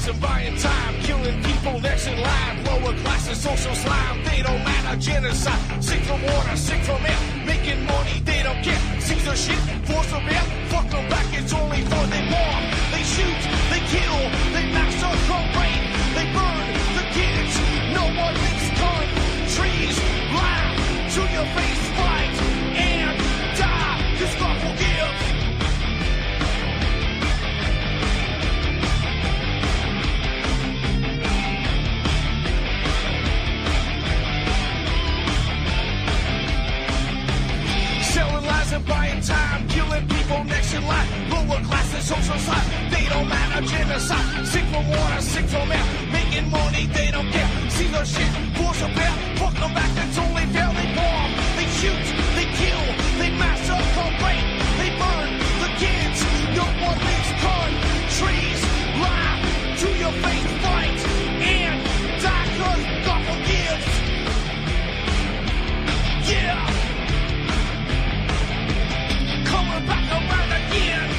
Centralizing, buying time, killing people next in line. Lower classes, social slime, they don't matter. Genocide, sick from water, sick from air. Making money, they don't care. Caesar shit, force of air. Fuck them back, it's only for they bomb. They shoot, they kill, they massacre, rape. They burn the kids. No one makes countries laugh to your face, fight and die. Cause God forgives. Selling lies and buying time, killing people next in line. Lower classes, social slide, they don't matter. Genocide, sick from water, sick from air. Making money, they don't care. See their shit, force a bear. Fuck them back, that's only fair. They bomb, they shoot, they kill, they massacre, rape. They burn the kids. No one makes countries laugh to your face, fight and die. Cause God forgives. Yeah. Coming back around again.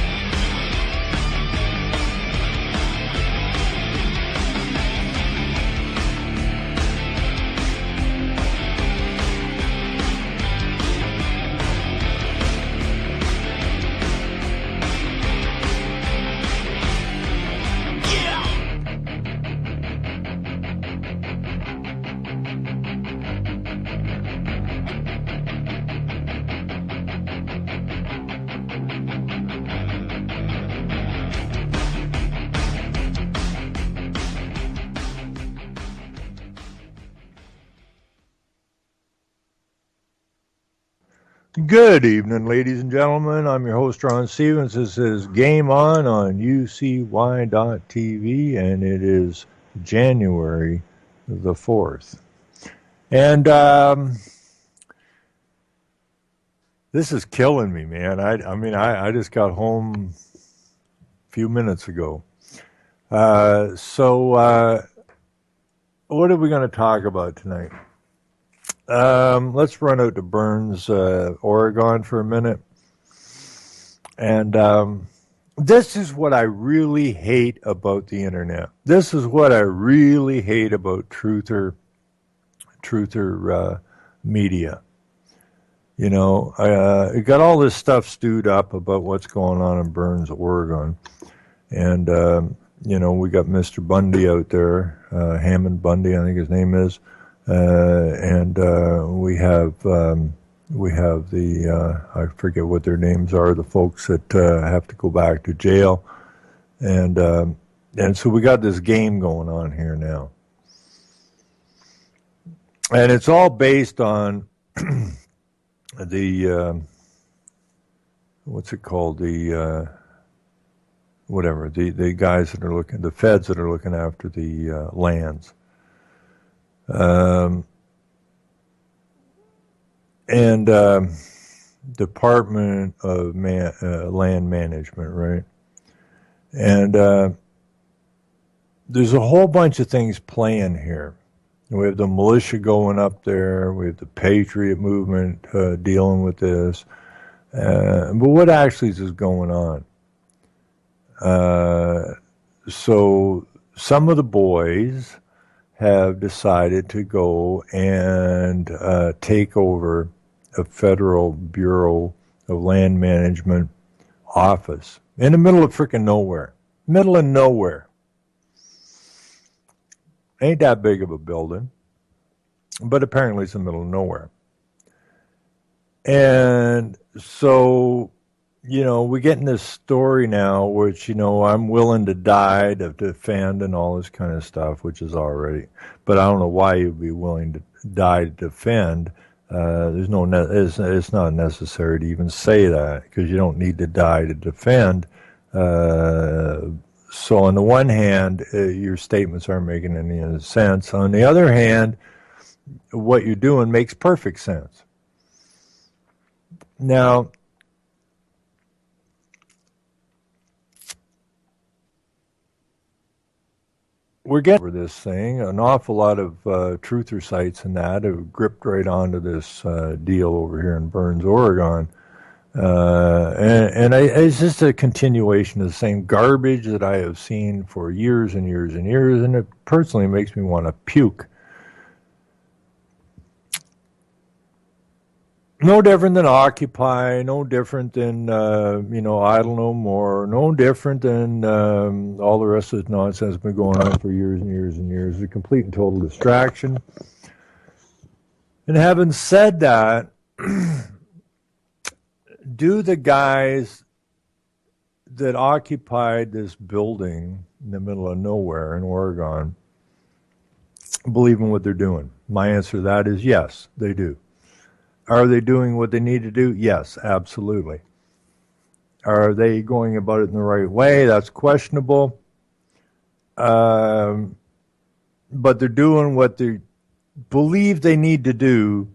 Good evening, ladies and gentlemen. I'm your host, Ron Stevens. This is Game On UCY.TV, and it is January the 4th. And this is killing me, man. I just got home a few minutes ago. So what are we going to talk about tonight? Let's run out to Burns, Oregon for a minute. And this is what I really hate about the internet. This is what I really hate about truther media. You know, it got all this stuff stewed up about what's going on in Burns, Oregon. And, you know, we got Mr. Bundy out there, Hammond Bundy, I think his name is. And we have the I forget what their names are, the folks that have to go back to jail, and so we got this game going on here now, and it's all based on the what's it called, the whatever, the guys that are looking, the feds that are looking after the lands. And Department of Land Management, right? And there's a whole bunch of things playing here. We have the militia going up there. We have the Patriot movement dealing with this. But what actually is going on? So some of the boys have decided to go and take over a Federal Bureau of Land Management office in the middle of freaking nowhere. Middle of nowhere. Ain't that big of a building, but apparently it's in the middle of nowhere. And so, you know, we get in this story now, which, you know, I'm willing to die to defend and all this kind of stuff, which is already, but I don't know why you'd be willing to die to defend. There's no, it's not necessary to even say that, because you don't need to die to defend. So on the one hand, your statements aren't making any sense. On the other hand, what you're doing makes perfect sense. Now, we're getting over this thing. An awful lot of truther sites and that have gripped right onto this deal over here in Burns, Oregon. It's just a continuation of the same garbage that I have seen for years and years and years, and it personally makes me want to puke. No different than Occupy, no different than, Idle No More, no different than all the rest of this nonsense that's been going on for years and years and years. A complete and total distraction. And having said that, do the guys that occupied this building in the middle of nowhere in Oregon believe in what they're doing? My answer to that is yes, they do. Are they doing what they need to do? Yes, absolutely. Are they going about it in the right way? That's questionable. But they're doing what they believe they need to do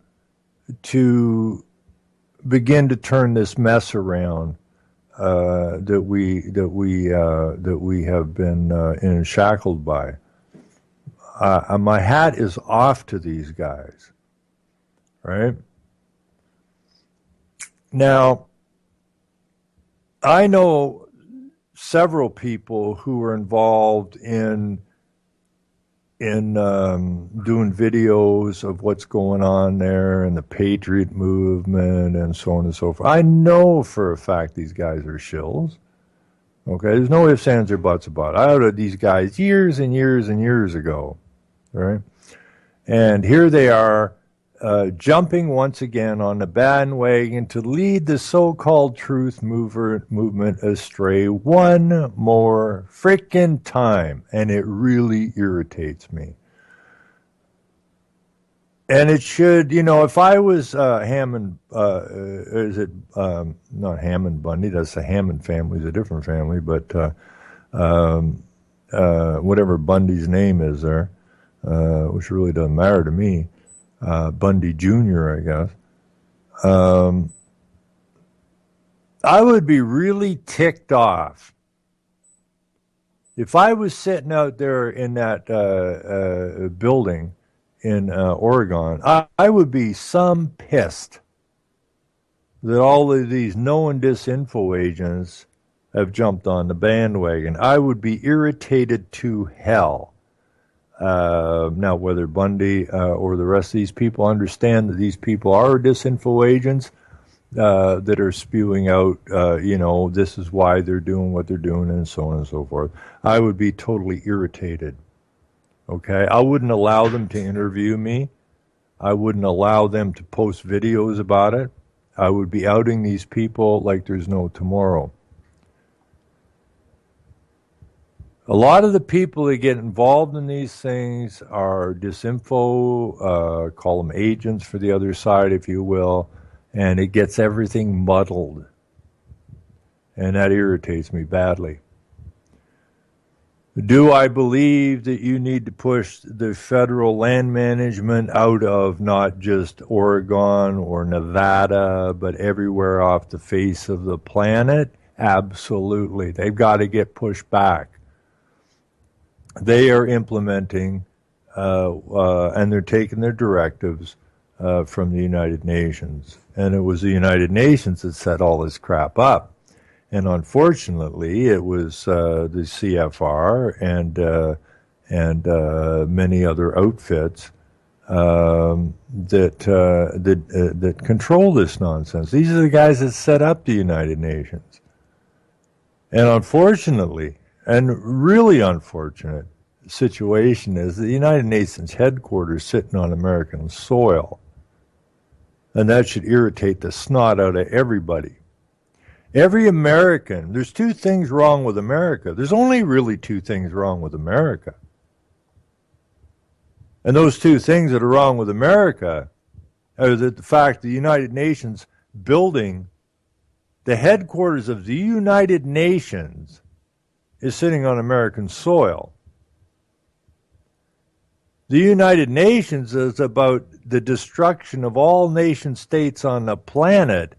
to begin to turn this mess around that we have been shackled by. My hat is off to these guys, right? Now, I know several people who were involved in doing videos of what's going on there and the Patriot movement and so on and so forth. I know for a fact these guys are shills. Okay, there's no ifs, ands, or buts about it. I outed these guys years and years and years ago, right? And here they are, jumping once again on the bandwagon to lead the so-called truth movement astray one more frickin' time, and it really irritates me. And it should, if I was not Hammond Bundy, that's the Hammond family, it's a different family, but whatever Bundy's name is there, which really doesn't matter to me, Bundy Jr., I guess. I would be really ticked off if I was sitting out there in that building in Oregon. I would be some pissed that all of these known disinfo agents have jumped on the bandwagon. I would be irritated to hell. Now, whether Bundy or the rest of these people understand that these people are disinfo agents that are spewing out, this is why they're doing what they're doing and so on and so forth, I would be totally irritated. Okay? I wouldn't allow them to interview me. I wouldn't allow them to post videos about it. I would be outing these people like there's no tomorrow. A lot of the people that get involved in these things are disinfo, call them agents for the other side, if you will, and it gets everything muddled. And that irritates me badly. Do I believe that you need to push the federal land management out of not just Oregon or Nevada, but everywhere off the face of the planet? Absolutely. They've got to get pushed back. They are implementing and they're taking their directives from the United Nations. And it was the United Nations that set all this crap up. And unfortunately, it was the CFR and many other outfits that control this nonsense. These are the guys that set up the United Nations. And unfortunately, and really unfortunate situation is the United Nations headquarters sitting on American soil. And that should irritate the snot out of everybody. Every American, there's two things wrong with America. There's only really two things wrong with America. And those two things that are wrong with America are that the fact the United Nations building, the headquarters of the United Nations, is sitting on American soil. The United Nations is about the destruction of all nation states on the planet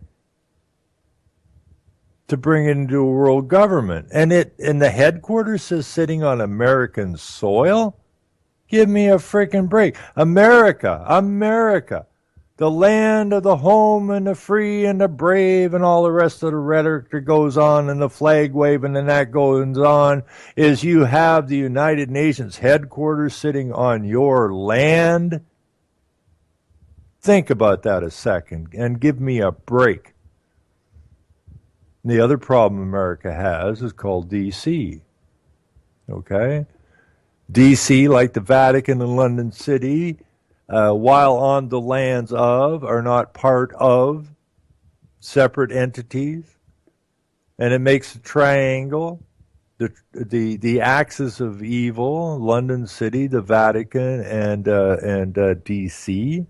to bring it into a world government. And the headquarters is sitting on American soil? Give me a freaking break. America the land of the home and the free and the brave and all the rest of the rhetoric that goes on and the flag waving and that goes on, is you have the United Nations headquarters sitting on your land. Think about that a second and give me a break. The other problem America has is called D.C. Okay? D.C., like the Vatican and London City, while on the lands of, are not part of separate entities, and it makes a triangle, the axis of evil: London City, the Vatican, and D.C.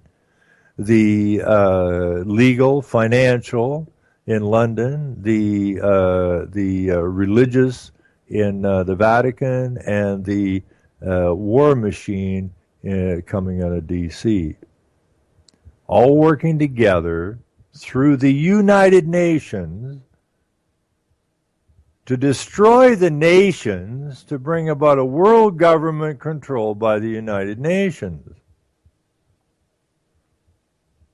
The legal, financial in London, the religious in the Vatican, and the war machine coming out of D.C. All working together through the United Nations to destroy the nations, to bring about a world government controlled by the United Nations.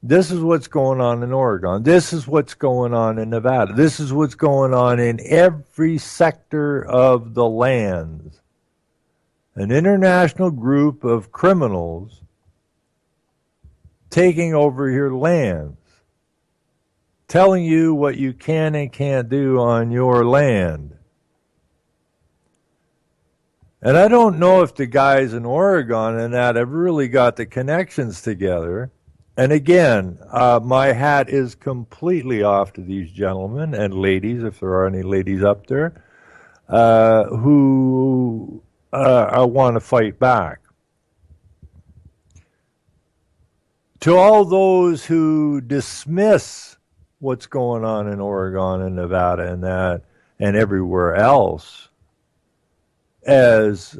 This is what's going on in Oregon. This is what's going on in Nevada. This is what's going on in every sector of the lands. An international group of criminals taking over your lands, telling you what you can and can't do on your land. And I don't know if the guys in Oregon and that have really got the connections together. And again, my hat is completely off to these gentlemen and ladies, if there are any ladies up there, who want to fight back. To all those who dismiss what's going on in Oregon and Nevada and that and everywhere else as,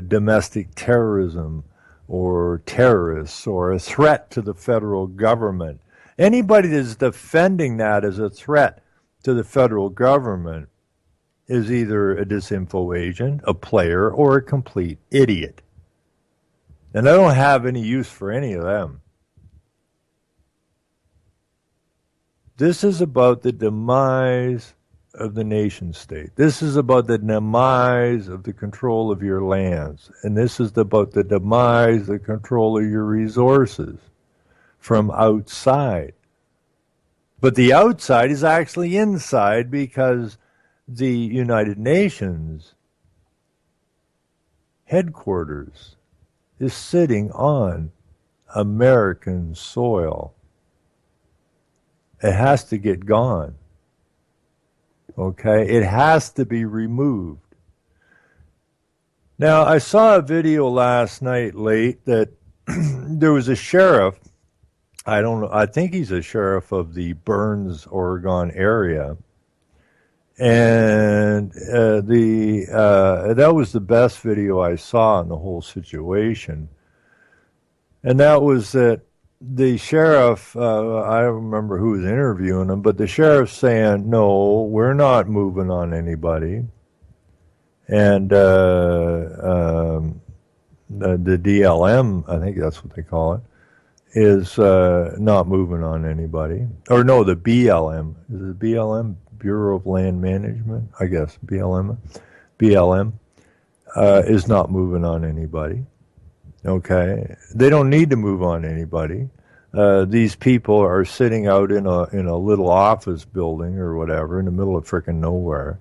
domestic terrorism or terrorists or a threat to the federal government. Anybody that's defending that as a threat to the federal government is either a disinfo agent, a player, or a complete idiot. And I don't have any use for any of them. This is about the demise of the nation state. This is about the demise of the control of your lands. And this is about the demise, the control of your resources from outside. But the outside is actually inside, because the United Nations headquarters is sitting on American soil. It has to get gone. Okay? It has to be removed. Now, I saw a video last night late that there was a sheriff. I don't know. I think he's a sheriff of the Burns, Oregon area. And that was the best video I saw in the whole situation. And that was that the sheriff, I don't remember who was interviewing him, but the sheriff's saying, no, we're not moving on anybody. And the DLM, I think that's what they call it, is not moving on anybody. Or no, the BLM. Is it BLM? Bureau of Land Management? I guess BLM is not moving on anybody. Okay? They don't need to move on anybody. These people are sitting out in a little office building or whatever in the middle of frickin' nowhere.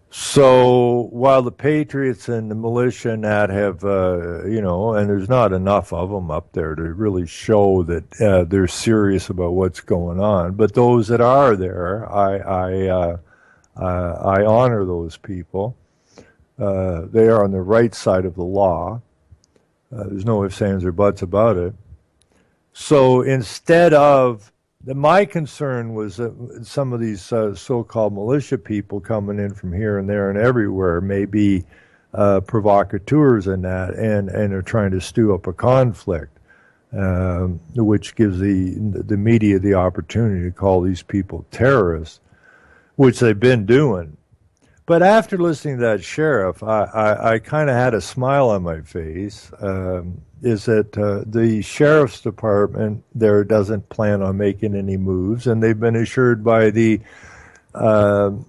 So while the patriots and the militia and that have, and there's not enough of them up there to really show that they're serious about what's going on. But those that are there, I honor those people. They are on the right side of the law. There's no ifs, ands, or buts about it. So instead of my concern was that some of these so-called militia people coming in from here and there and everywhere may be provocateurs in that, and are trying to stew up a conflict, which gives the media the opportunity to call these people terrorists, which they've been doing. But after listening to that sheriff, I kind of had a smile on my face. Is that the sheriff's department there doesn't plan on making any moves, and they've been assured by the BLM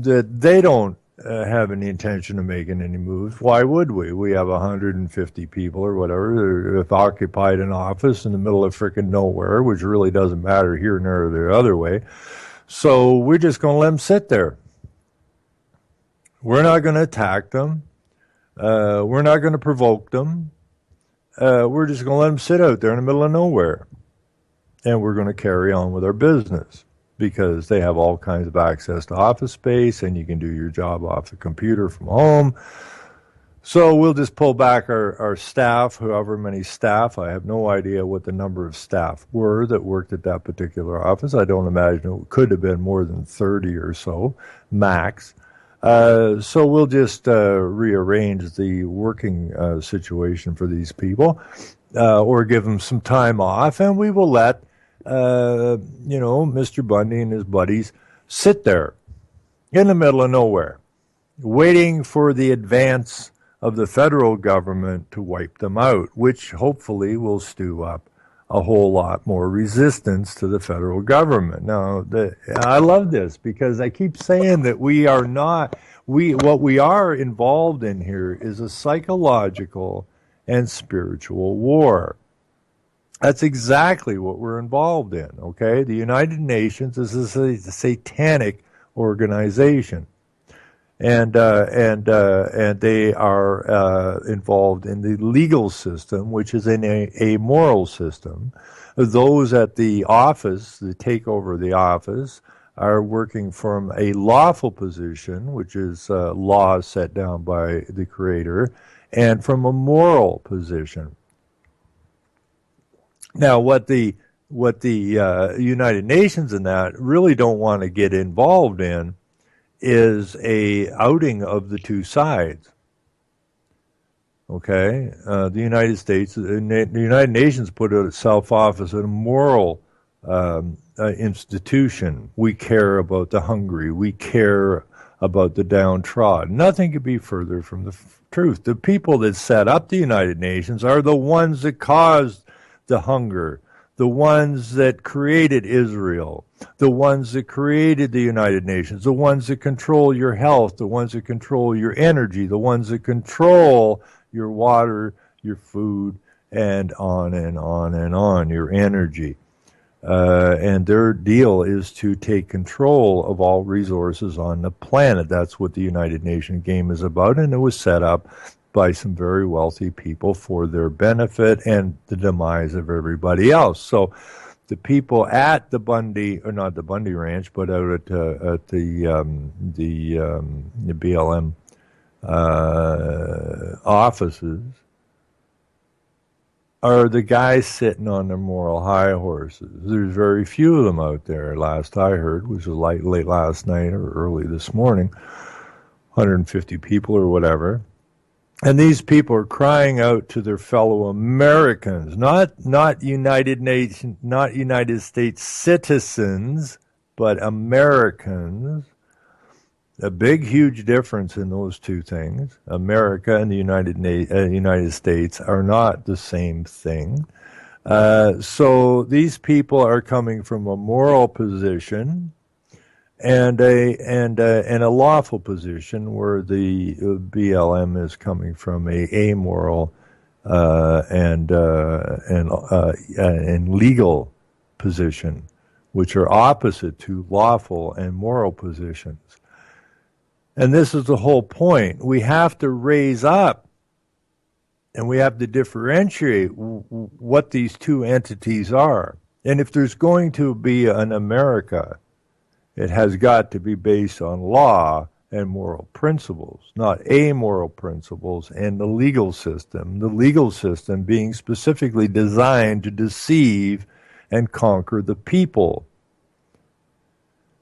that they don't have any intention of making any moves. Why would we? We have 150 people or whatever who have occupied an office in the middle of frickin' nowhere, which really doesn't matter here nor the other way. So we're just going to let them sit there. We're not going to attack them. We're not going to provoke them. We're just going to let them sit out there in the middle of nowhere. And we're going to carry on with our business because they have all kinds of access to office space and you can do your job off the computer from home. So we'll just pull back our staff, however many staff. I have no idea what the number of staff were that worked at that particular office. I don't imagine it could have been more than 30 or so, max. So we'll just rearrange the working situation for these people or give them some time off, and we will let, Mr. Bundy and his buddies sit there in the middle of nowhere, waiting for the advance of the federal government to wipe them out, which hopefully will stew up a whole lot more resistance to the federal government. Now, I love this because I keep saying that what we are involved in here is a psychological and spiritual war. That's exactly what we're involved in, okay? The United Nations is a satanic organization. And they are involved in the legal system, which is an amoral system. Those at the office, the takeover of the office, are working from a lawful position, which is laws set down by the Creator, and from a moral position. Now, what the United Nations and that really don't want to get involved in is a outing of the two sides. Okay, the United Nations put itself off as a moral institution. We care about the hungry. We care about the downtrodden. Nothing could be further from the truth. The people that set up the United Nations are the ones that caused the hunger, the ones that created Israel, the ones that created the United Nations, the ones that control your health, the ones that control your energy, the ones that control your water, your food, and on and on and on, your energy. And their deal is to take control of all resources on the planet. That's what the United Nations game is about, and it was set up by some very wealthy people for their benefit and the demise of everybody else. So the people at the Bundy, or not the Bundy Ranch, but out at the BLM offices are the guys sitting on their moral high horses. There's very few of them out there, last I heard, which was late last night or early this morning, 150 people or whatever. And these people are crying out to their fellow Americans, not United States citizens, but Americans. A big, huge difference in those two things. America and the United States are not the same thing. So these people are coming from a moral position and a lawful position, where the BLM is coming from a amoral and legal position, which are opposite to lawful and moral positions. And this is the whole point. We have to raise up and we have to differentiate what these two entities are. And if there's going to be an America, it has got to be based on law and moral principles, not amoral principles, and the legal system being specifically designed to deceive and conquer the people.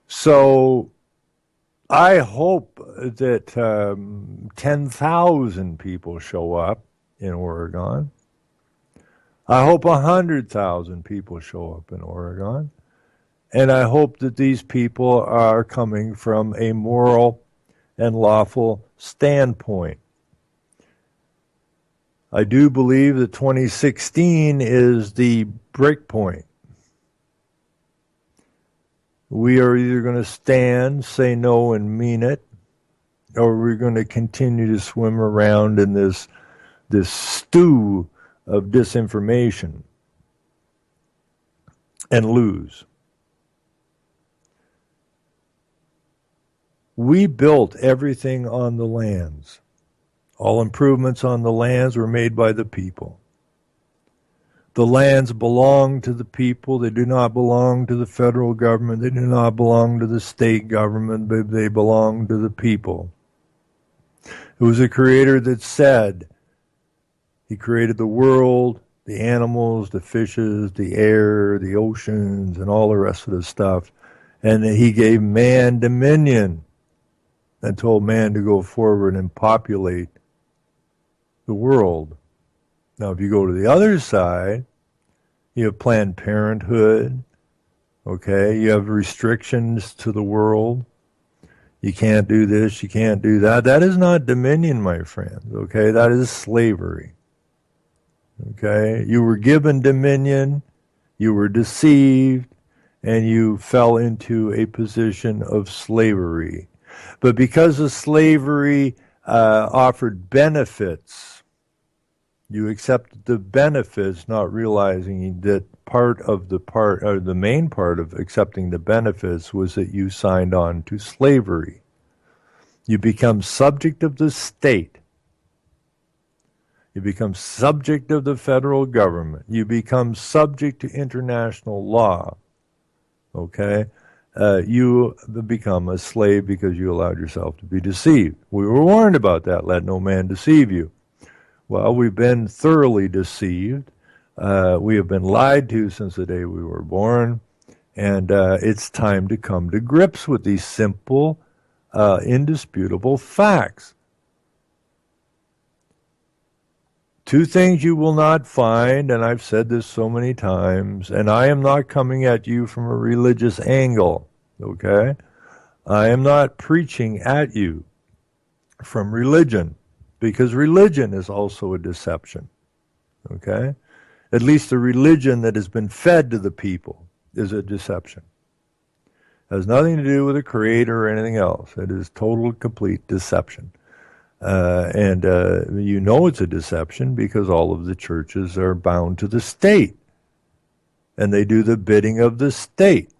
So I hope that 10,000 people show up in Oregon. I hope 100,000 people show up in Oregon. And I hope that these people are coming from a moral and lawful standpoint. I do believe that 2016 is the break point. We are either going to stand, say no, and mean it, or we're going to continue to swim around in this stew of disinformation and lose. We built everything on the lands. All improvements on the lands were made by the people. The lands belong to the people. They do not belong to the federal government. They do not belong to the state government, but they belong to the people. It was a creator that said, he created the world, the animals, the fishes, the air, the oceans, and all the rest of the stuff. And he gave man dominion and told man to go forward and populate the world. Now, if you go to the other side, you have Planned Parenthood, okay? You have restrictions to the world. You can't do this, you can't do that. That is not dominion, my friends, okay? That is slavery, okay? You were given dominion, you were deceived, and you fell into a position of slavery. But because the slavery offered benefits, you accepted the benefits, not realizing that the main part of accepting the benefits was that you signed on to slavery. You become subject of the state. You become subject of the federal government. You become subject to international law. Okay? You become a slave because you allowed yourself to be deceived. We were warned about that. Let no man deceive you. Well, we've been thoroughly deceived. We have been lied to since the day we were born. And it's time to come to grips with these simple, indisputable facts. Two things you will not find, and I've said this so many times, and I am not coming at you from a religious angle, okay? I am not preaching at you from religion, because religion is also a deception, okay? At least the religion that has been fed to the people is a deception. It has nothing to do with a creator or anything else. It is total, complete deception. And you know it's a deception because all of the churches are bound to the state. And they do the bidding of the state.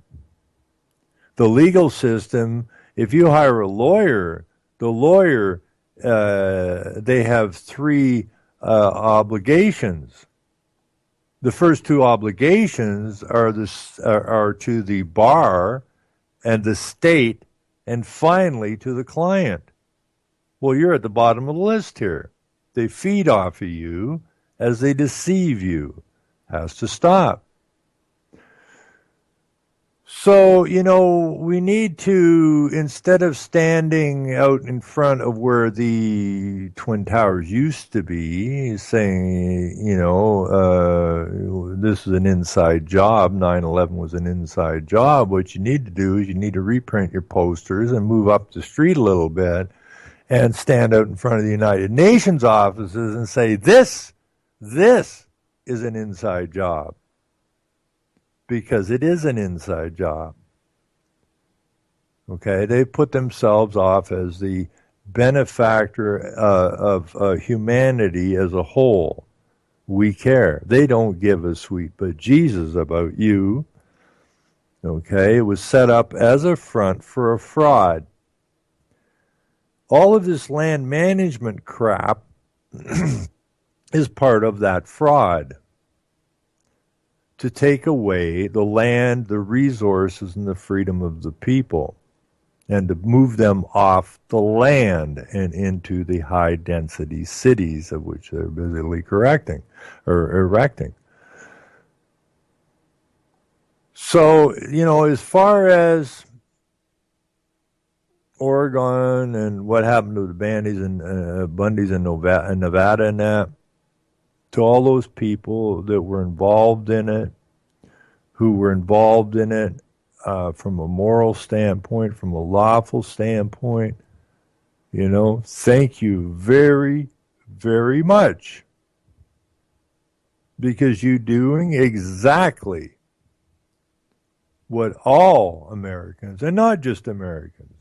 The legal system, if you hire a lawyer, the lawyer, they have three obligations. The first two obligations are to the bar and the state, and finally to the client. Well, you're at the bottom of the list here. They feed off of you as they deceive you. Has to stop. So, we need to, instead of standing out in front of where the Twin Towers used to be, saying, this is an inside job, 9/11 was an inside job, what you need to do is you need to reprint your posters and move up the street a little bit and stand out in front of the United Nations offices and say, this is an inside job. Because it is an inside job. Okay, they put themselves off as the benefactor of humanity as a whole. We care. They don't give a sweet but Jesus about you. Okay, it was set up as a front for a fraud. All of this land management crap is part of that fraud. To take away the land, the resources, and the freedom of the people, and to move them off the land and into the high-density cities of which they're busily erecting. So, as far as Oregon and what happened to the Bundys in Nevada and that, to all those people that were involved in it, from a moral standpoint, from a lawful standpoint, thank you very, very much. Because you're doing exactly what all Americans, and not just Americans.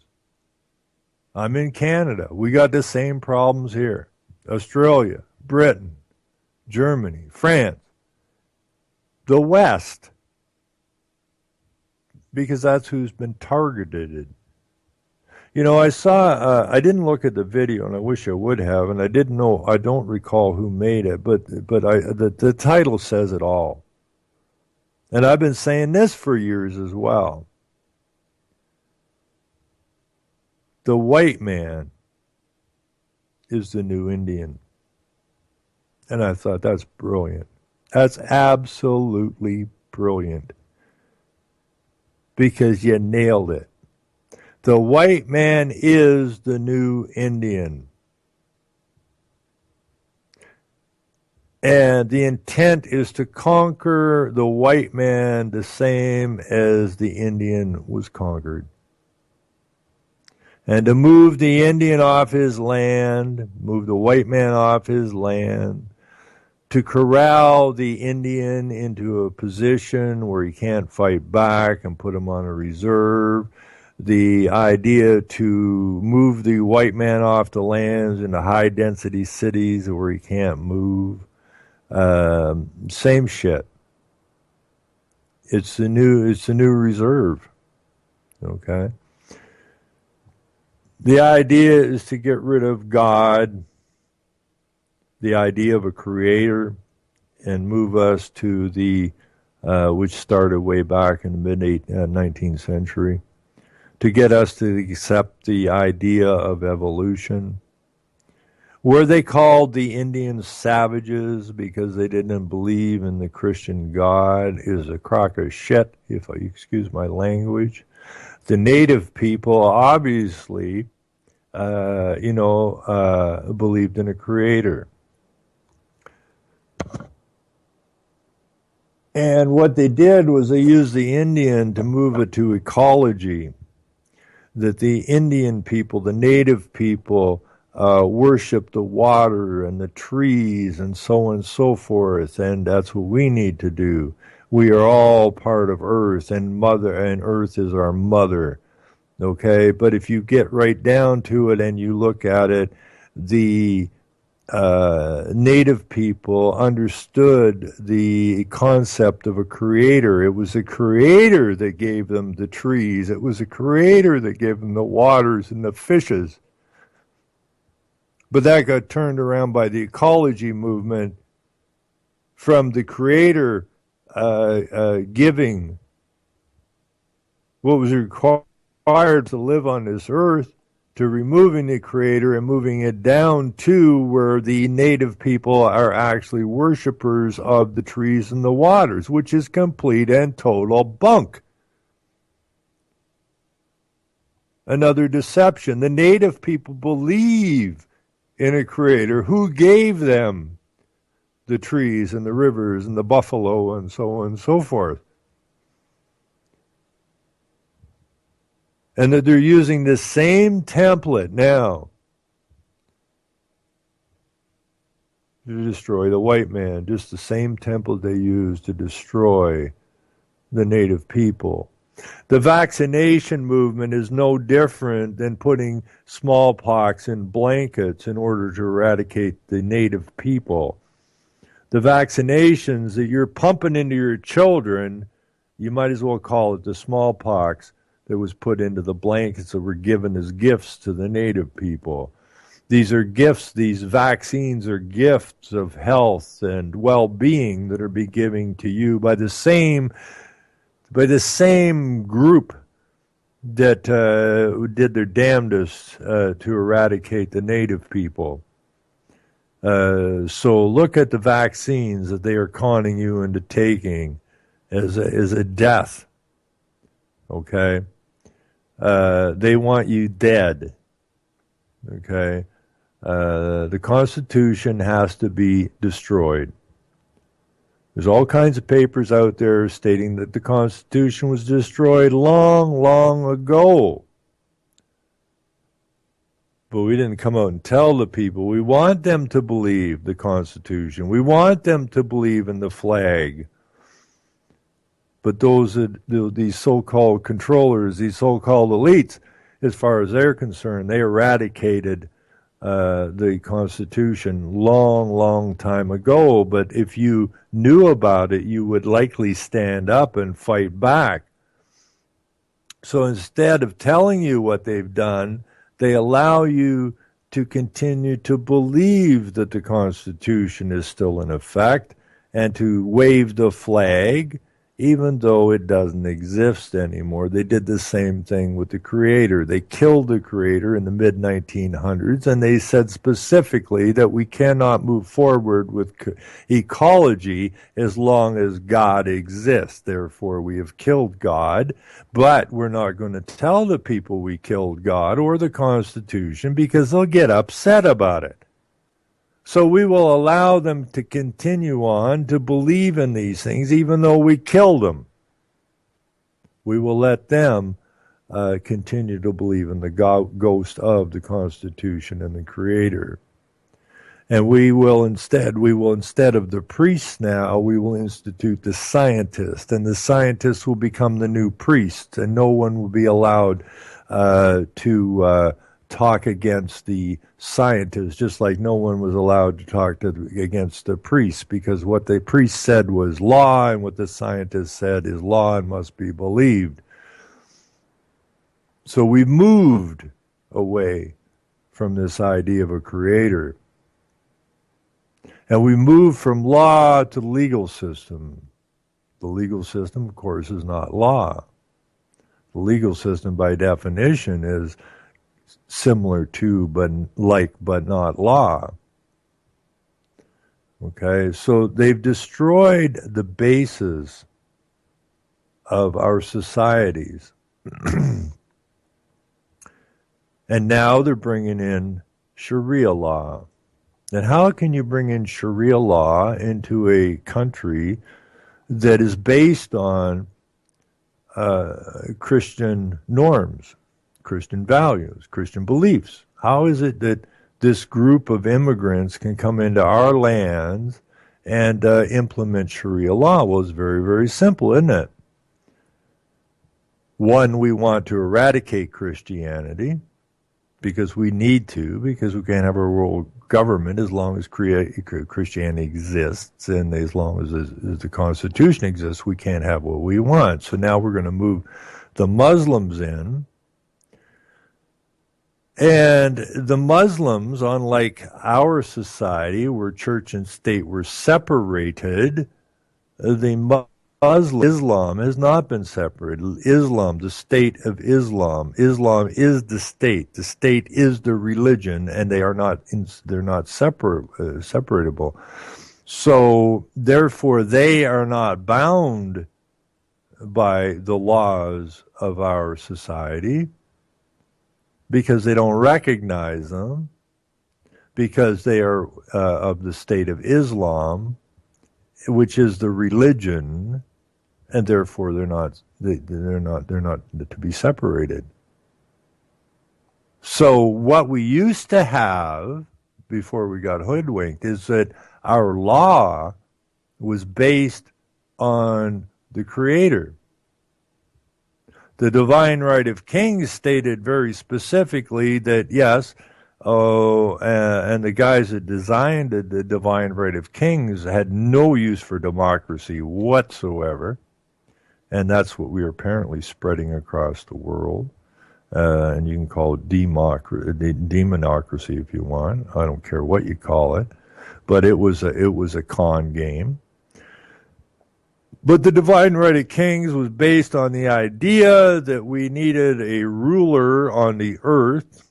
I'm in Canada. We got the same problems here. Australia, Britain, Germany, France, the West, because that's who's been targeted. I saw, I didn't look at the video, and I wish I would have, and I don't recall who made it, but the title says it all. And I've been saying this for years as well. The white man is the new Indian. And I thought, that's brilliant. That's absolutely brilliant. Because you nailed it. The white man is the new Indian. And the intent is to conquer the white man the same as the Indian was conquered. And to move the Indian off his land, move the white man off his land, to corral the Indian into a position where he can't fight back and put him on a reserve. The idea to move the white man off the lands into high-density cities where he can't move. Same shit. It's the new reserve. Okay? The idea is to get rid of God, the idea of a creator, and move us to the, which started way back in the mid-19th century, to get us to accept the idea of evolution. Were they called the Indians savages because they didn't believe in the Christian God is a crock of shit, if I excuse my language. The native people obviously, believed in a creator. And what they did was they used the Indian to move it to ecology. That the Indian people, the native people, worship the water and the trees and so on and so forth, and that's what we need to do. We are all part of Earth, and Earth is our mother. Okay, but if you get right down to it and you look at it, the native people understood the concept of a creator. It was a creator that gave them the trees. It was a creator that gave them the waters and the fishes. But that got turned around by the ecology movement from the creator giving what was required to live on this earth, to removing the creator and moving it down to where the native people are actually worshipers of the trees and the waters, which is complete and total bunk. Another deception. The native people believe in a creator who gave them the trees and the rivers and the buffalo and so on and so forth. And that they're using this same template now to destroy the white man, just the same template they used to destroy the native people. The vaccination movement is no different than putting smallpox in blankets in order to eradicate the native people. The vaccinations that you're pumping into your children, you might as well call it the smallpox that was put into the blankets that were given as gifts to the native people. These are gifts, these vaccines are gifts of health and well-being that are being given to you by the same group that did their damnedest to eradicate the native people. So look at the vaccines that they are conning you into taking as a death. Okay? They want you dead. Okay? The Constitution has to be destroyed. There's all kinds of papers out there stating that the Constitution was destroyed long, long ago. But we didn't come out and tell the people. We want them to believe the Constitution. We want them to believe in the flag. But these so-called controllers, these so-called elites, as far as they're concerned, they eradicated the Constitution long, long time ago. But if you knew about it, you would likely stand up and fight back. So instead of telling you what they've done, they allow you to continue to believe that the Constitution is still in effect and to wave the flag even though it doesn't exist anymore. They did the same thing with the Creator. They killed the Creator in the mid-1900s, and they said specifically that we cannot move forward with ecology as long as God exists. Therefore, we have killed God, but we're not going to tell the people we killed God or the Constitution because they'll get upset about it. So we will allow them to continue on to believe in these things, even though we killed them. We will let them continue to believe in the ghost of the Constitution and the Creator. And we will instead of the priests now, we will institute the scientists, and the scientists will become the new priests, and no one will be allowed to talk against the scientists, just like no one was allowed to talk against the priests, because what the priest said was law, and what the scientist said is law and must be believed. So we've moved away from this idea of a creator. And we moved from law to the legal system. The legal system, of course, is not law. The legal system, by definition, is similar to, but not law. Okay, so they've destroyed the basis of our societies. And now they're bringing in Sharia law. And how can you bring in Sharia law into a country that is based on Christian norms, Christian values, Christian beliefs? How is it that this group of immigrants can come into our lands and implement Sharia law? Well, it's very, very simple, isn't it? One, we want to eradicate Christianity because we need to, because we can't have a world government as long as Christianity exists, and as long as the Constitution exists, we can't have what we want. So now we're going to move the Muslims in. And the Muslims, unlike our society where church and state were separated, Islam has not been separated. Islam, the state of Islam is the state. The state is the religion, and they're not separatable. So therefore, they are not bound by the laws of our society, because they don't recognize them, because they are of the state of Islam, which is the religion, and therefore they're not to be separated. So what we used to have before we got hoodwinked is that our law was based on the Creator. The Divine Right of Kings stated very specifically that, yes, and the guys that designed the Divine Right of Kings had no use for democracy whatsoever, and that's what we are apparently spreading across the world. And you can call it demonocracy if you want. I don't care what you call it, but it was a con game. But the Divine Right of Kings was based on the idea that we needed a ruler on the earth,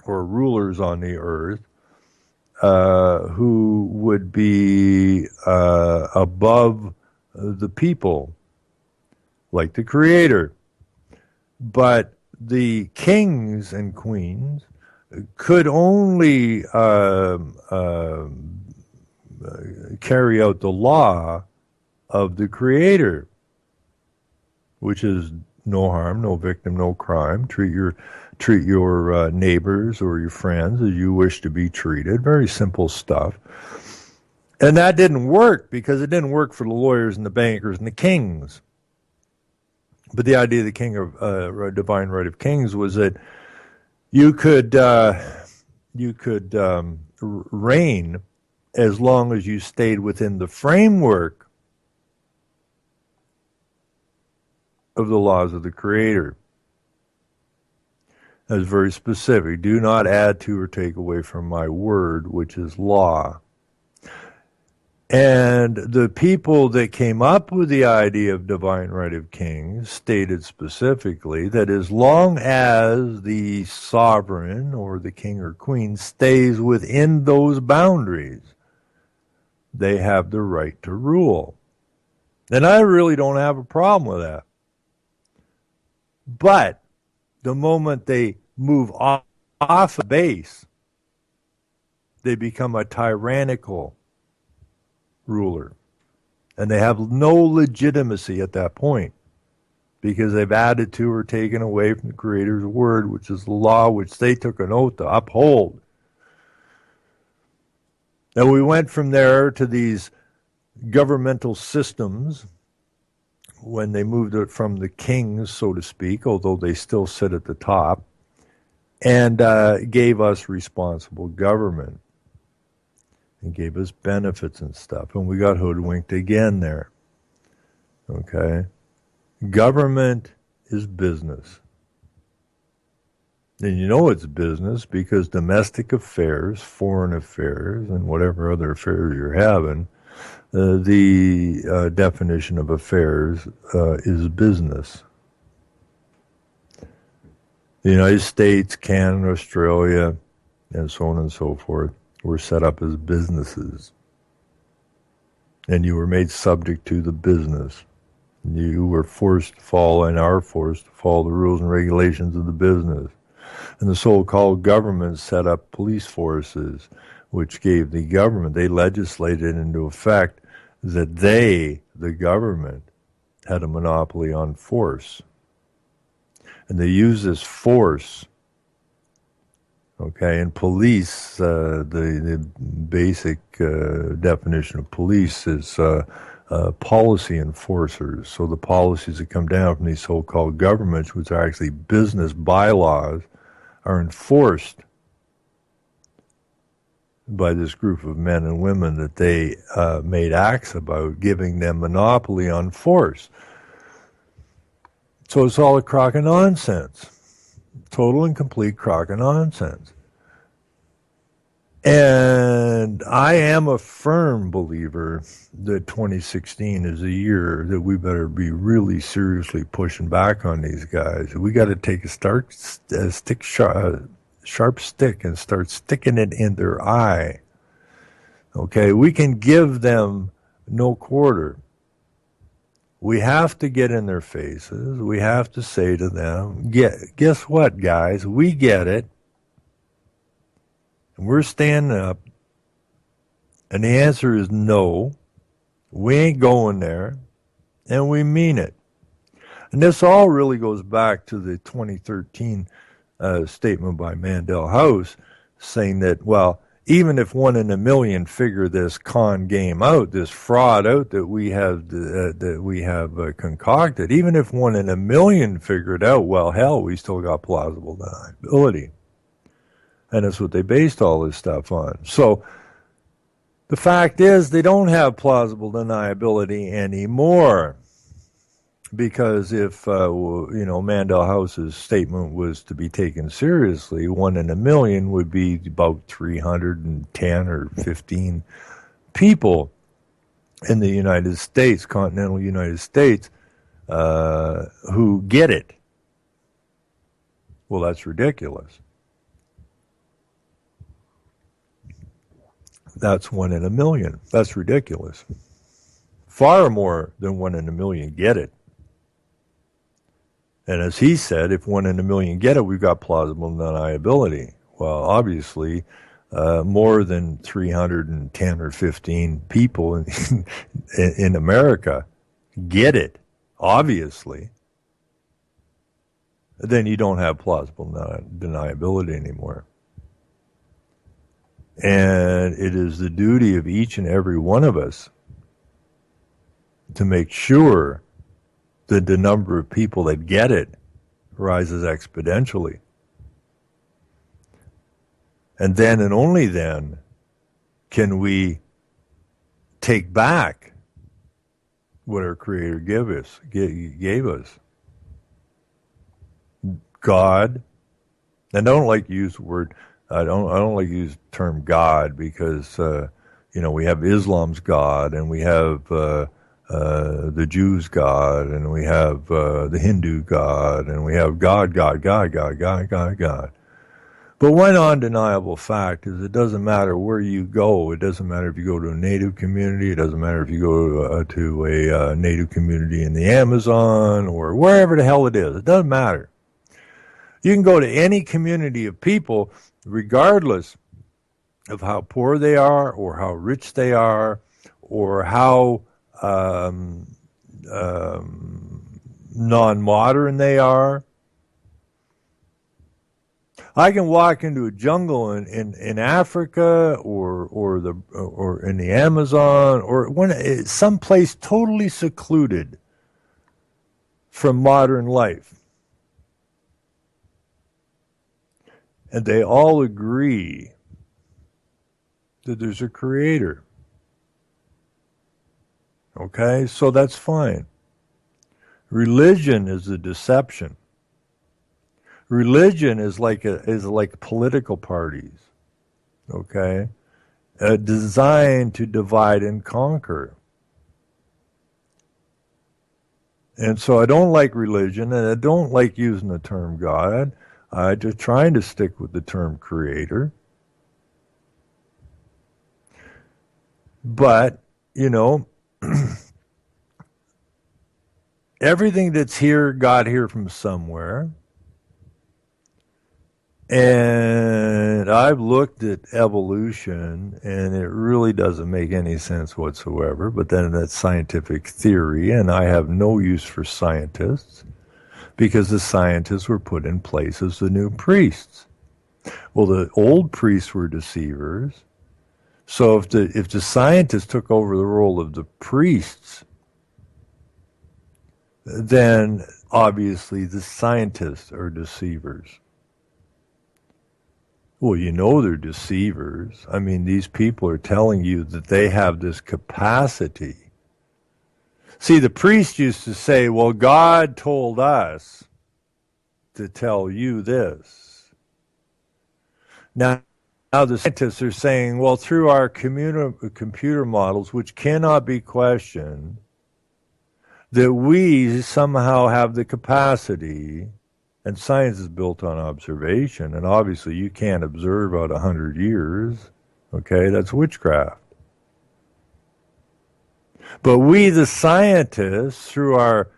or rulers on the earth, who would be above the people, like the Creator. But the kings and queens could only carry out the law of the Creator, which is no harm, no victim, no crime. Treat your neighbors or your friends as you wish to be treated. Very simple stuff. And that didn't work because it didn't work for the lawyers and the bankers and the kings. But the idea of the king of divine right of kings was that you could reign as long as you stayed within the framework of the laws of the Creator. That is very specific. Do not add to or take away from my word, which is law. And the people that came up with the idea of divine right of kings stated specifically that as long as the sovereign or the king or queen stays within those boundaries, they have the right to rule. And I really don't have a problem with that. But the moment they move off a base, they become a tyrannical ruler. And they have no legitimacy at that point because they've added to or taken away from the Creator's word, which is the law which they took an oath to uphold. And we went from there to these governmental systems when they moved it from the kings, so to speak, although they still sit at the top, and gave us responsible government and gave us benefits and stuff. And we got hoodwinked again there. Okay? Government is business. And you know it's business because domestic affairs, foreign affairs, and whatever other affairs you're having, the definition of affairs is business. The United States, Canada, Australia, and so on and so forth were set up as businesses. And you were made subject to the business. You were forced to follow and are forced to follow the rules and regulations of the business. And the so-called government set up police forces, which gave the government, they legislated into effect that they, the government, had a monopoly on force. And they use this force, okay, and police, the basic definition of police is policy enforcers. So the policies that come down from these so-called governments, which are actually business bylaws, are enforced by this group of men and women that they made acts about, giving them monopoly on force. So it's all a crock of nonsense. Total and complete crock of nonsense. And I am a firm believer that 2016 is a year that we better be really seriously pushing back on these guys. We got to take a sharp stick and start sticking it in their eye. Okay, we can give them no quarter. We have to get in their faces. We have to say to them, guess what, guys? We get it. And we're standing up. And the answer is no. We ain't going there. And we mean it. And this all really goes back to the 2013 statement by Mandel House saying that, well, even if 1 in a million figure this con game out, this fraud out that we have concocted, even if 1 in a million figure it out, well, hell, we still got plausible deniability. And that's what they based all this stuff on. So the fact is they don't have plausible deniability anymore. Because if, Mandel House's statement was to be taken seriously, 1 in a million would be about 310 or 15 people in the United States, continental United States, who get it. Well, that's ridiculous. That's 1 in a million. That's ridiculous. Far more than 1 in a million get it. And as he said, if 1 in a million get it, we've got plausible deniability. Well, obviously, more than 310 or 15 people in America get it, obviously, then you don't have plausible deniability anymore. And it is the duty of each and every one of us to make sure that the number of people that get it rises exponentially. And then and only then can we take back what our Creator gave us. God, and I don't like to use the word, I don't like to use the term God because, we have Islam's God and we have the Jews' God and we have the Hindu God and we have God. But one undeniable fact is it doesn't matter where you go. It doesn't matter if you go to a Native community. It doesn't matter if you go to a Native community in the Amazon or wherever the hell it is. It doesn't matter. You can go to any community of people, regardless of how poor they are or how rich they are or how non-modern they are. I can walk into a jungle in Africa or in the Amazon or someplace totally secluded from modern life. And they all agree that there's a Creator. Okay, so that's fine. Religion is a deception. Religion is like political parties, okay, designed to divide and conquer. And so I don't like religion, and I don't like using the term God. I'm just trying to stick with the term Creator. But, everything that's here got here from somewhere. And I've looked at evolution, and it really doesn't make any sense whatsoever. But then that's scientific theory, and I have no use for scientists because the scientists were put in place as the new priests. Well, the old priests were deceivers. So if the scientists took over the role of the priests, then obviously the scientists are deceivers. Well, they're deceivers. I mean, these people are telling you that they have this capacity. See, the priest used to say, well, God told us to tell you this. Now the scientists are saying, well, through our computer models, which cannot be questioned, that we somehow have the capacity. And science is built on observation, and obviously you can't observe out 100 years, okay? That's witchcraft. But we, the scientists, through our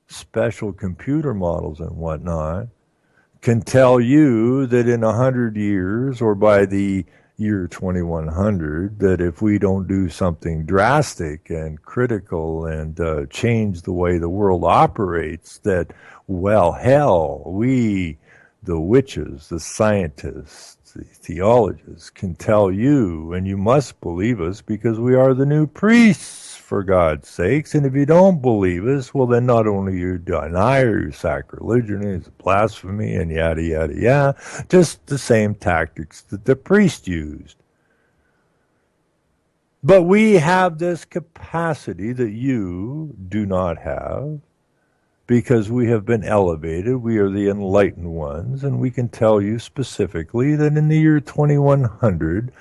special computer models and whatnot, can tell you that in 100 years, or by the year 2100, that if we don't do something drastic and critical and change the way the world operates, that well, hell, we, the witches, the scientists, the theologians, can tell you, and you must believe us because we are the new priests, for God's sakes. And if you don't believe us, well, then not only you deny or you sacrilegious, it's blasphemy, and yada, yada, yada, just the same tactics that the priest used. But we have this capacity that you do not have, because we have been elevated. We are the enlightened ones, and we can tell you specifically that in the year 2100,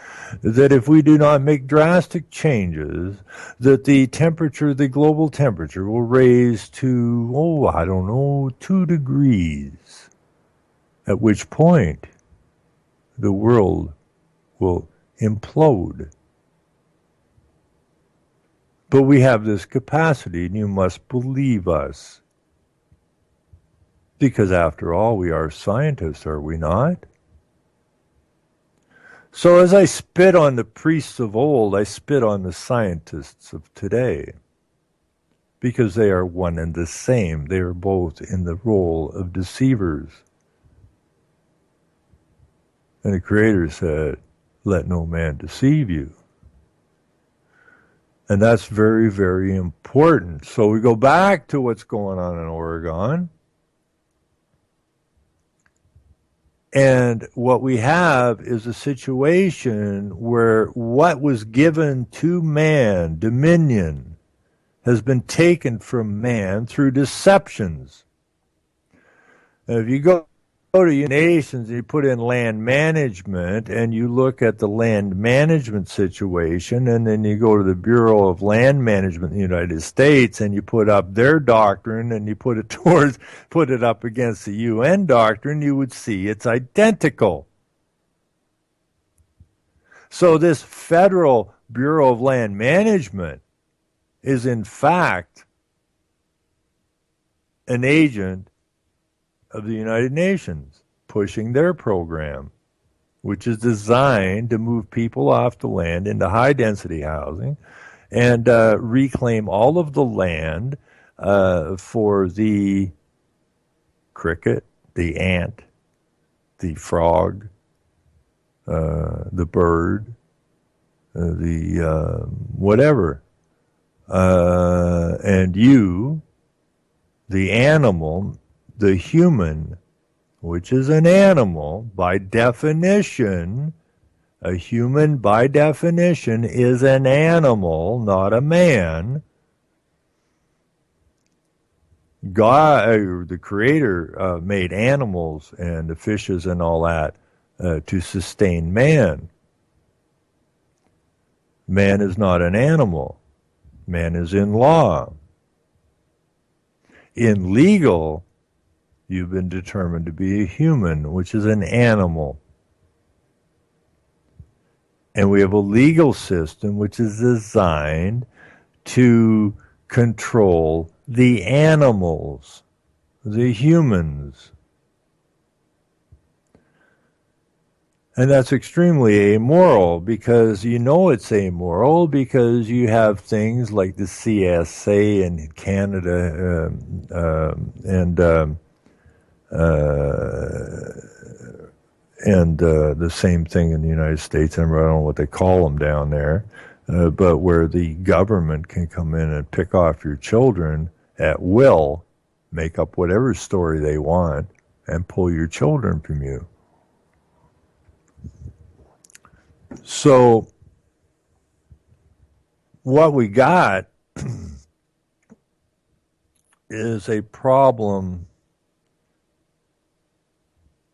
that if we do not make drastic changes, that the temperature, the global temperature, will raise to, 2 degrees, at which point the world will implode. But we have this capacity, and you must believe us. Because after all, we are scientists, are we not? So as I spit on the priests of old, I spit on the scientists of today, because they are one and the same. They are both in the role of deceivers. And the Creator said, let no man deceive you. And that's very, very important. So we go back to what's going on in Oregon. And what we have is a situation where what was given to man, dominion, has been taken from man through deceptions. Now, if you go to United Nations and you put in land management and you look at the land management situation, and then you go to the Bureau of Land Management in the United States and you put up their doctrine and you put it up against the UN doctrine, you would see it's identical. So this Federal Bureau of Land Management is in fact an agent of the United Nations, pushing their program, which is designed to move people off the land into high-density housing and reclaim all of the land for the cricket, the ant, the frog, the bird, the whatever. And you, the animal, the human, which is an animal, by definition, a human by definition is an animal, not a man. God, the Creator, made animals and the fishes and all that to sustain man. Man is not an animal. Man is in law. In legal, you've been determined to be a human, which is an animal. And we have a legal system which is designed to control the animals, the humans. And that's extremely amoral, because you know it's amoral because you have things like the CSA in Canada and the same thing in the United States. I don't know what they call them down there, but where the government can come in and pick off your children at will, make up whatever story they want, and pull your children from you. So what we got is a problem.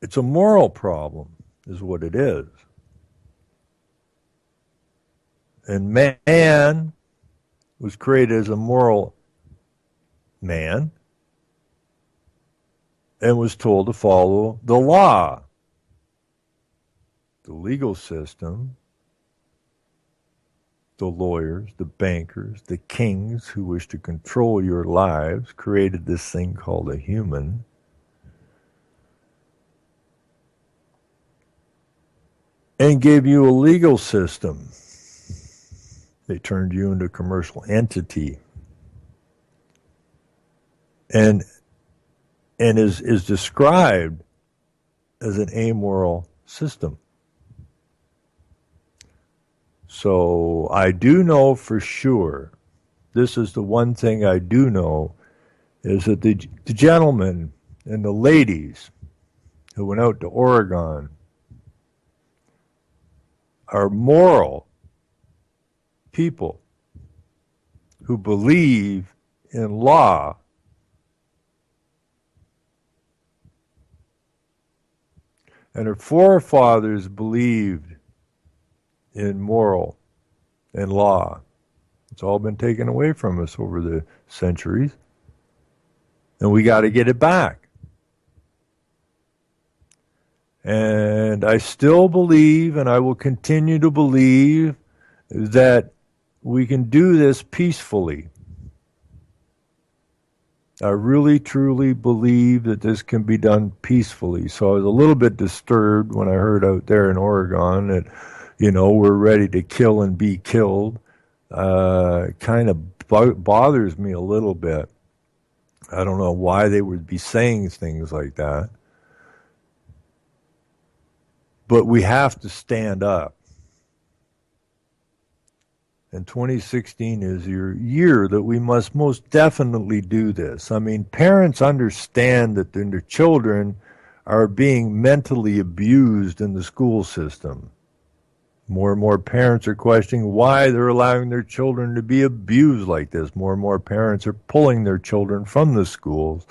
It's a moral problem, is what it is. And man was created as a moral man and was told to follow the law. The legal system, the lawyers, the bankers, the kings who wish to control your lives created this thing called a human. And gave you a legal system. They turned you into a commercial entity. And is described as an amoral system. So I do know for sure, this is the one thing I do know, is that the gentlemen and the ladies who went out to Oregon are moral people who believe in law. And our forefathers believed in moral and law. It's all been taken away from us over the centuries. And we got to get it back. And I still believe, and I will continue to believe, that we can do this peacefully. I really truly believe that this can be done peacefully. So I was a little bit disturbed when I heard out there in Oregon that, we're ready to kill and be killed. Kind of bothers me a little bit. I don't know why they would be saying things like that. But we have to stand up. And 2016 is your year that we must most definitely do this. I mean, parents understand that their children are being mentally abused in the school system. More and more parents are questioning why they're allowing their children to be abused like this. More and more parents are pulling their children from the schools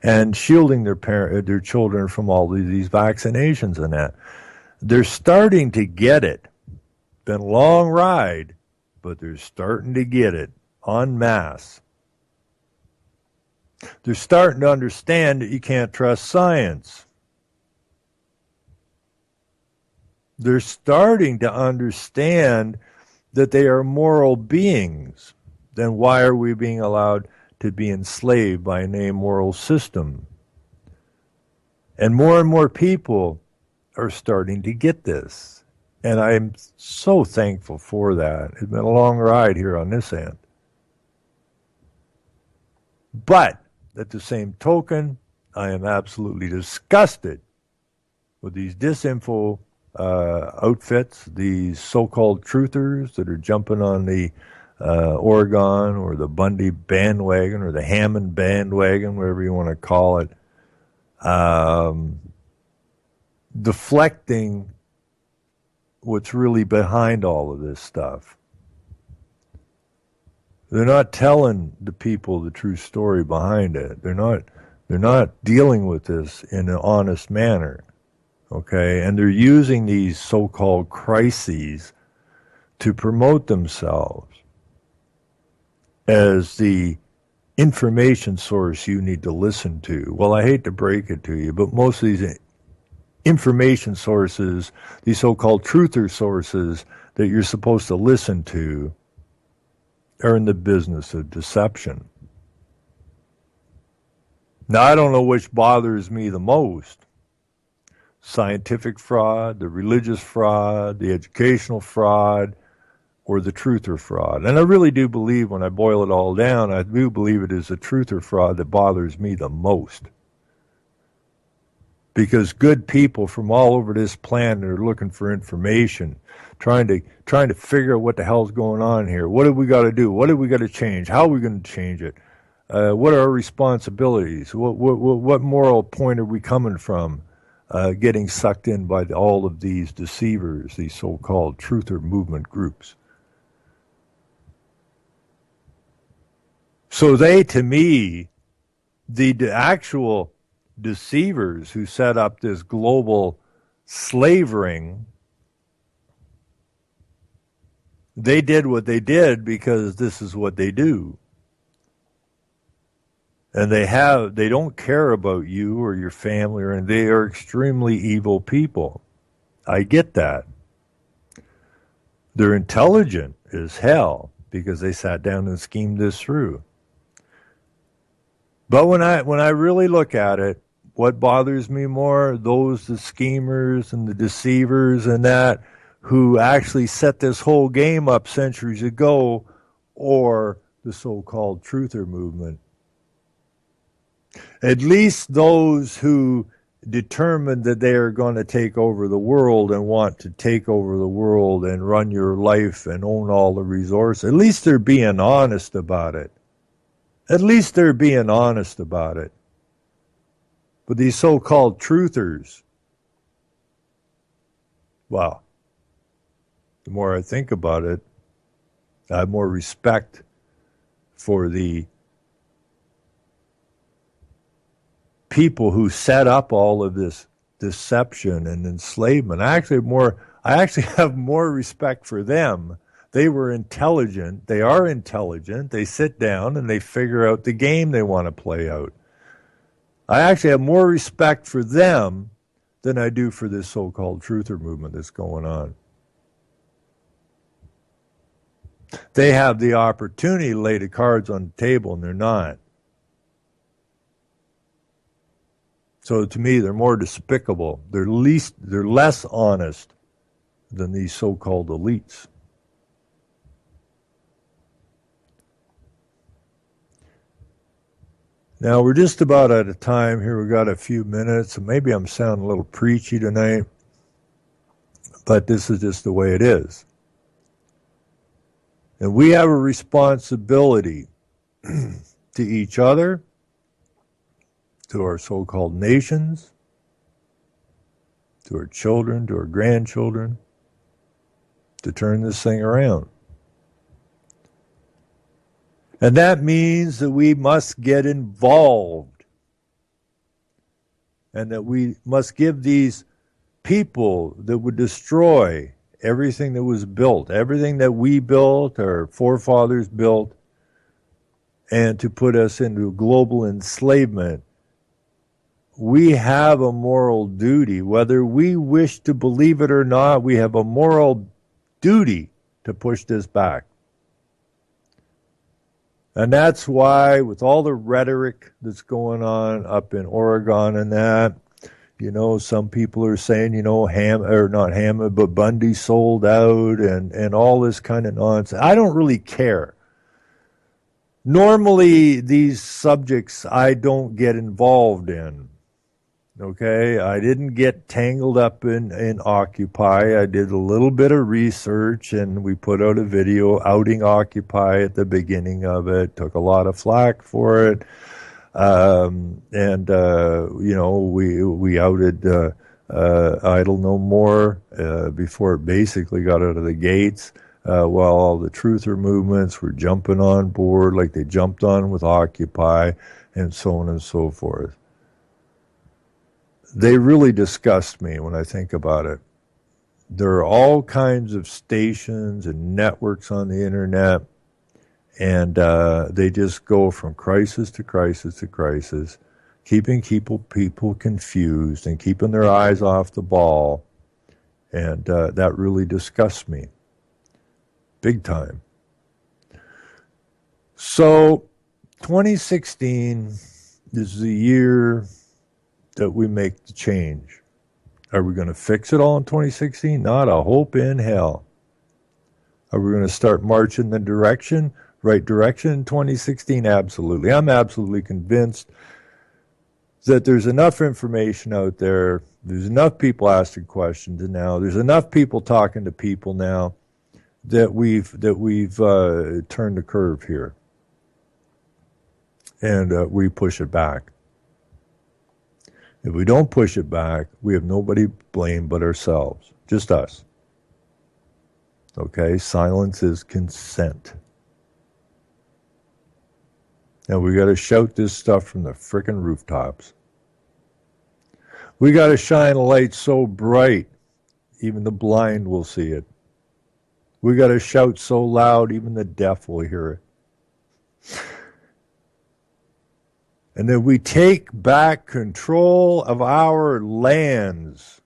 and shielding their children from all these vaccinations and that. They're starting to get it. Been a long ride, but they're starting to get it en masse. They're starting to understand that you can't trust science. They're starting to understand that they are moral beings. Then why are we being allowed to be enslaved by an amoral system? And more people are starting to get this. And I'm so thankful for that. It's been a long ride here on this end. But at the same token, I am absolutely disgusted with these disinfo outfits, these so-called truthers that are jumping on the Oregon or the Bundy bandwagon or the Hammond bandwagon, whatever you want to call it, deflecting what's really behind all of this stuff. They're not telling the people the true story behind it. They're not dealing with this in an honest manner. Okay? And they're using these so-called crises to promote themselves as the information source you need to listen to. Well, I hate to break it to you, but most of these information sources, these so-called truther sources that you're supposed to listen to, are in the business of deception. Now, I don't know which bothers me the most. Scientific fraud, the religious fraud, the educational fraud, or the truther fraud. And I really do believe, when I boil it all down, I do believe it is the truther fraud that bothers me the most. Because good people from all over this planet are looking for information, trying to figure out what the hell's going on here. What have we got to do? What have we got to change? How are we going to change it? What are our responsibilities? What moral point are we coming from? Getting sucked in by all of these deceivers, these so-called truther movement groups. So they, to me, the actual deceivers who set up this global slave ring, they did what they did because this is what they do. And they don't care about you or your family, and they are extremely evil people. I get that. They're intelligent as hell because they sat down and schemed this through. But when I really look at it, what bothers me more, the schemers and the deceivers and that who actually set this whole game up centuries ago, or the so-called truther movement. At least those who determined that they are going to take over the world and want to take over the world and run your life and own all the resources, at least they're being honest about it. At least they're being honest about it. But these so-called truthers, wow, the more I think about it, I have more respect for the people who set up all of this deception and enslavement. I actually have more respect for them. They were intelligent. They are intelligent. They sit down and they figure out the game they want to play out. I actually have more respect for them than I do for this so-called truther movement that's going on. They have the opportunity to lay the cards on the table, and they're not. So to me, they're more despicable. They're less honest than these so-called elites. Now, we're just about out of time here. We've got a few minutes, and maybe I'm sounding a little preachy tonight, but this is just the way it is. And we have a responsibility to each other, to our so-called nations, to our children, to our grandchildren, to turn this thing around. And that means that we must get involved, and that we must give these people that would destroy everything that was built, everything that we built, our forefathers built, and to put us into global enslavement. We have a moral duty, whether we wish to believe it or not. We have a moral duty to push this back. And that's why, with all the rhetoric that's going on up in Oregon and that, you know, some people are saying, you know, not Hammond, but Bundy sold out and all this kind of nonsense. I don't really care. Normally, these subjects I don't get involved in. Okay, I didn't get tangled up in Occupy. I did a little bit of research, and we put out a video outing Occupy at the beginning of it. Took a lot of flack for it, you know, we outed Idle No More before it basically got out of the gates. While all the truther movements were jumping on board, like they jumped on with Occupy, and so on and so forth. They really disgust me when I think about it. There are all kinds of stations and networks on the internet, and they just go from crisis to crisis to crisis, keeping people confused and keeping their eyes off the ball, and that really disgusts me, big time. So 2016 is the year that we make the change. Are we going to fix it all in 2016? Not a hope in hell. Are we going to start marching the right direction in 2016? Absolutely. I'm absolutely convinced that there's enough information out there. There's enough people asking questions now. There's enough people talking to people now that we've turned the curve here, and we push it back. If we don't push it back, we have nobody to blame but ourselves. Just us. Okay? Silence is consent. And we got to shout this stuff from the frickin' rooftops. We got to shine a light so bright, even the blind will see it. We got to shout so loud, even the deaf will hear it. And then we take back control of our lands.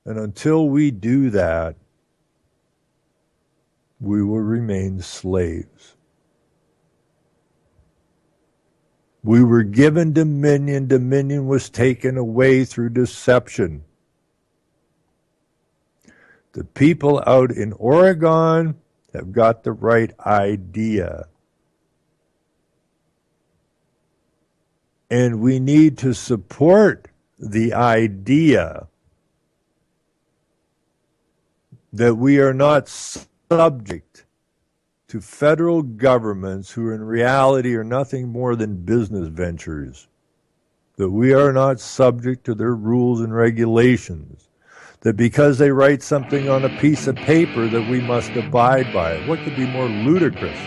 And until we do that, we will remain slaves. We were given dominion. Dominion was taken away through deception. The people out in Oregon have got the right idea. And we need to support the idea that we are not subject to federal governments who in reality are nothing more than business ventures, that we are not subject to their rules and regulations, that because they write something on a piece of paper that we must abide by it. What could be more ludicrous?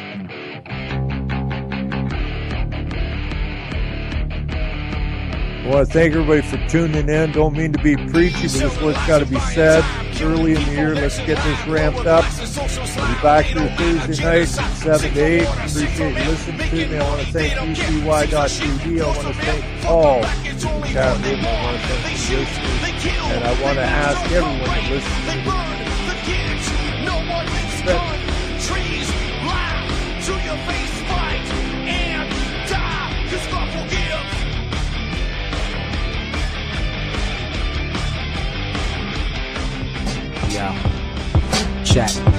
I want to thank everybody for tuning in. Don't mean to be preachy, but it's what's got to be said. It's early in the year. Let's get this ramped up. I'll be back here Thursday night, 7 to 8. Appreciate you listening to me. I want to thank UCY.tv. I want to thank all the chat room. I want to thank you listeners. And I want to ask everyone to listen to me. Trees, lie to your face, fight and die. Chat.